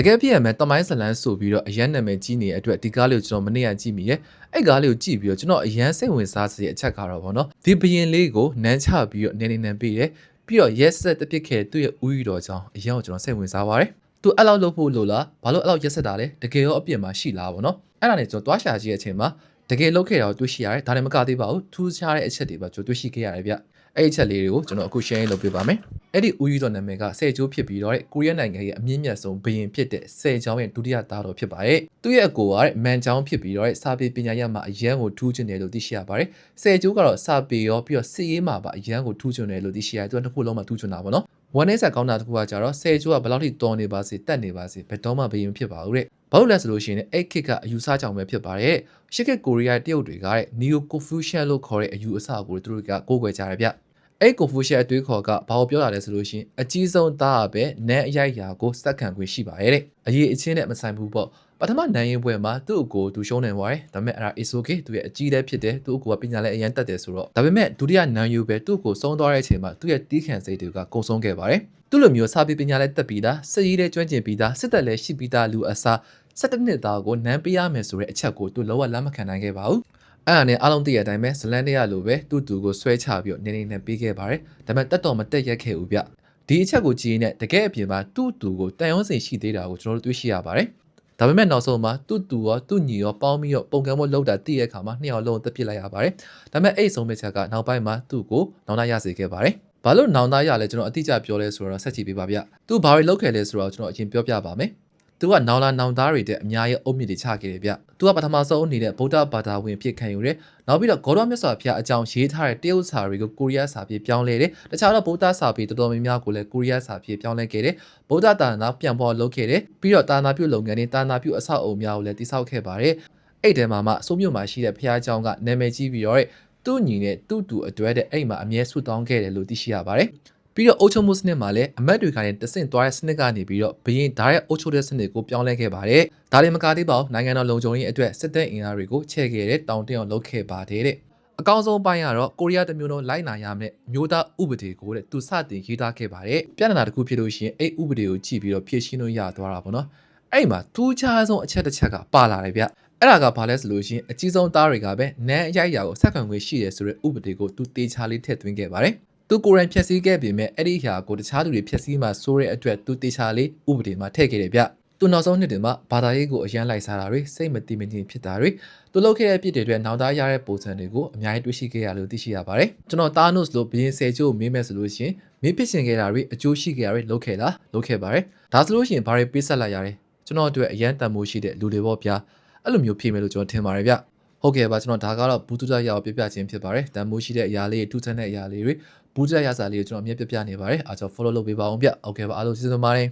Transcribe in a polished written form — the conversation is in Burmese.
တကယ်ပြည့်ရမယ်တမိုင်းဇလန်းဆိုပြီးတော့အရန်နာမည်ကြီးနေတဲ့အတွက်ဒီကားလေးကိုကျွန်တော်မနေ့ကကြည့်မိတယ်အဲ့ကားလေးကိုကြည့်ပြီးတော့ကျွန်တော်အရန်စိတ်ဝင်စားစရာအချက်ကတော့ဗောနော်ဒီဘရင်လေးကိုနန်းချပြီးတော့နေနေနန်းပေးတယ်ပြီးတော့ရက်ဆက်တစ်ပြစ်ခဲ့သူ့ရဲ့ဦးရီတော်ကြောင့်အရန်ကိုကျွန်တော်စိတ်ဝင်စားပါတယ်သူအဲ့လောက်လုပ်ဖို့လို့လားဘာလို့အဲ့လောက်ရက်ဆက်တာလဲတကယ်ရောအပြစ်မှာရှိလားဗောနော်အဲ့ဒါနဲ့ကျွန်တော်တွားရှာကြည့်တဲ့အချိန်မှာတကယ်လုပ်ခဲ့တာကိုတွေ့ရှိရတယ်ဒါလည်းမကသေးပါဘူးထူးခြားတဲ့အချက်တွေပါကျွန်တော်တွေ့ရှိခဲ့ရတယ်ဗျအဲ့ဒီချက်လေးတွေကိုကျွန်တော်အခု share လုပ်ပြပါမယ်အဲ့ဒီဦးရီတော်နာမည်ကဆယ်ကျိုးဖြစ်ပြီးတော့ကိုရီးယားနိုင်ငံရဲ့အမြင့်မြတ်ဆုံးဘုရင်ဖြစ်တဲ့ဆယ်ချောင်းရဲ့ဒုတိယသားတော်ဖြစ်ပါတယ်သူ့ရဲ့အကိုကမန်ချောင်းဖြစ်ပြီးတော့စာပေပညာရပ်မှာအရန်ကိုထူးချွန်တယ်လို့သိရှိရပါတယ်ဆယ်ကျိုးကတော့စာပေရောပြီးတော့စစ်ရေးမှာပါအရန်ကိုထူးချွန်တယ်လို့သိရှိရတယ်သူကတစ်ခုလုံးမှာထူးချွန်တာပေါ့နော်ဝန်နေဆက်ကောင်းတာတစ်ခုကကြတော့ဆယ်ကျိုးကဘယ်လောက်ထိတော်နေပါစေတက်နေပါစေဘယ်တော့မှဘုရင်ဖြစ်ပါဘူးတဲ့ဘာလို့လဲဆိုလို့ရှိရင်အဲ့ခေတ်ကအယူဆကြောင့်ပဲဖြစ်ပါတယ်ရှစ်ခေတ်ကိုရီးယားတရုတ်တွေကNeo Confucian လို့ခေါ်တဲ့အယူအဆကိုသူတို့ကကိုးကွယ်ကြတယ်ဗျအဲ့ကွန်ဖူရှက်အတွေးခေါ်ကဘာကိုပြောတာလဲဆိုလို့ရှိရင်အကြီးဆုံးသားကပဲနန်းအရိုက်ရာကိုစက်ခံခွင့်ရှိပါရဲ့တဲ့အရေးအချင်းနဲ့မဆိုင်ဘူးပေါ့ပထမနန်းရင်ပွဲမှာသူ့အကိုသူရှုံးနေပါတယ်ဒါပေမဲ့အဲ့ဒါ is okay သူရဲ့အကြီးလည်းဖြစ်တယ်သူ့အကိုကပညာလည်းအရင်တက်တယ်ဆိုတော့ဒါပေမဲ့ဒုတိယနန်းယူပဲသူ့ကိုဆုံးသွားတဲ့အချိန်မှာသူ့ရဲ့တီးခံစိတ်တွေကကုန်ဆုံးခဲ့ပါတယ်သူ့လိုမျိုးစာပေပညာလည်းတက်ပြီးသားစစ်ရေးလည်းကျွမ်းကျင်ပြီးသားစစ်တပ်လည်းရှိပြီးသားလူအစား17နှစ်သားကိုနန်းပေးရမယ်ဆိုတဲ့အချက်ကိုသူလောကလက်မခံနိုင်ခဲ့ပါဘူးအဲ့ဒါနဲ့အားလုံးသိရတဲ့အတိုင်းပဲဇလန်တရလိုပဲတူတူကိုဆွဲချပြီးတော့နေနေနဲ့ပေးခဲ့ပါတယ်ဒါပေမဲ့တက်တော်မတက်ရက်ခဲ့ဘူးဗျဒီအချက်ကိုကြည့်ရင်တကယ်အပြင်မှာတူတူကိုတန်ရုံးစိန်ရှိသေးတာကိုကျွန်တော်တို့တွေ့ရှိရပါတယ်ဒါပေမဲ့နောက်ဆုံးမှာတူတူရောတူညီရောပေါင်းပြီးတော့ပုံကံမို့လောက်တာတည့်ရဲ့အခါမှာနှစ်ယောက်လုံးတက်ပစ်လိုက်ရပါတယ်ဒါပေမဲ့အဲ့ဆုံးမဲ့ချက်ကနောက်ပိုင်းမှာသူ့ကိုနောင်တရစေခဲ့ပါတယ်ဘာလို့နောင်တရလဲကျွန်တော်အတိအကျပြောလဲဆိုတော့ဆက်ကြည့်ပေးပါဗျသူဘာတွေလုပ်ခဲ့လဲဆိုတော့ကျွန်တော်အရင်ပြောပြပါမယ်သူကနောင်လာနောင်သားတွေတဲ့အများရဲ့အုတ်မြစ်တွေချခဲ့တယ်ဗျသူကပထမဆုံးအနေနဲ့ဗုဒ္ဓဘာသာဝင်ဖြစ်ခံယူတယ်နောက်ပြီးတော့ဂေါတော်မြတ်စွာဘုရားအကြောင်းရေးထားတဲ့တရုတ်စာတွေကိုကိုရီးယားစာပြေပြောင်းလဲတယ်တခြားတော့ဗုဒ္ဓစာပေတော်တော်များများကိုလည်းကိုရီးယားစာပြေပြောင်းလဲခဲ့တယ်ဗုဒ္ဓသာသနာပြန်ပေါ်လုပ်ခဲ့တယ်ပြီးတော့သာသနာပြုလုပ်ငန်းတွေသာသနာပြုအဆောက်အအုံများကိုလည်းတည်ဆောက်ခဲ့ပါတယ်အဲ့တဲမှာမှအစိုးမြို့မှာရှိတဲ့ဘုရားကျောင်းကနာမည်ကြီးပြီးတော့သူ့ညီနဲ့တူတူအတွဲတဲ့အဲ့မှာအမြဲဆုတောင်းခဲ့တယ်လို့သိရှိရပါတယ်ပြီးတော့အုပ်ချုပ်မှုစနစ်မှာလည်းအမတ်တွေကလည်းတဆင့်သွားတဲ့စနစ်ကနေပြီးတော့ဘရင်ဓာတ်ရဲ့အုပ်ချုပ်တဲ့စနစ်ကိုပြောင်းလဲခဲ့ပါတယ်။ဒါလည်းမကသေးပါဘူးနိုင်ငံတော်လုံခြုံရေးအတွက်စစ်တပ်အင်အားတွေကိုချဲ့ခဲ့တဲ့တောင်တင်းအောင်လုပ်ခဲ့ပါတယ်တဲ့အကောင်းဆုံးပိုင်းကတော့ကိုရီးယားတမျိုးလုံးလိုက်နာရမယ့်မျိုးသားဥပဒေကိုတဲ့သူစတင်ရေးသားခဲ့ပါတယ်။ပြည်나တစ်ခုဖြစ်လို့ရှိရင်အဲ့ဥပဒေကိုကြည့်ပြီးတော့ဖြည့်ရှင်းလို့ရသွားတာပေါ့နော်။အဲ့မှာထူးခြားဆုံးအချက်တစ်ချက်ကပါလာတယ်ဗျ။အဲ့ဒါကဘာလဲဆိုလို့ရှိရင်အကြီးဆုံးသားတွေကပဲနန်းအရိုက်ရာကိုဆက်ခံခွင့်ရှိတယ်ဆိုတဲ့ဥပဒေကိုသူတေချာလေးထည့်သွင်းခဲ့ပါတယ်။သူကိုယ်တိုင်ဖြည့်ဆည်းခဲ့ပေမဲ့အဲ့ဒီအရာကိုတခြားသူတွေဖြည့်ဆည်းမှဆိုးတဲ့အတွက်သူတေချာလေးဥပဒေမှာထည့်ခဲ့တယ်ဗျသူနောက်ဆုံးနှစ်တွေမှာဘာသာရေးကိုအရန်လိုက်စားတာတွေစိတ်မတည်မငြိမ်ဖြစ်တာတွေသူလုပ်ခဲ့တဲ့အဖြစ်တွေအတွက်နောက်သားရတဲ့ပုံစံတွေကိုအများကြီးတွေ့ရှိခဲ့ရလို့သိရှိရပါတယ်ကျွန်တော်တားနို့စ်လို့ဘရင်ဆယ်ကျိုးကိုမေးမယ်ဆိုလို့ရှိရင်မင်းဖြစ်ရှင်ခဲ့တာတွေအကျိုးရှိခဲ့တာတွေလုပ်ခဲ့လားလုပ်ခဲ့ပါတယ်ဒါဆိုလို့ရှိရင်ဘာတွေပေးဆက်လိုက်ရတယ်ကျွန်တော်အတွက်အရန်တန်မိုးရှိတဲ့လူတွေပေါ့ဗျာအဲ့လိုမျိုးဖြေမယ်လို့ကျွန်တော်ထင်ပါတယ်ဗျဟုတ်ကဲ့ပါကျွန်တော်ဒါကတော့ဘူးတူတရအောင်ပြပြခြင်းဖြစ်ပါတယ်တန်မိုးရှိတဲ့အရာလေးတွေထူးခြားတဲ့အရာလေးတွေဘူးတူတရရစာလေးကိုကျွန်တော်အမြဲပြပြနေပါတယ်အားကြောင့် follow လုပ်ပေးပါအောင်ဗျဟုတ်ကဲ့ပါအားလုံးကျေးဇူးတင်ပါတယ်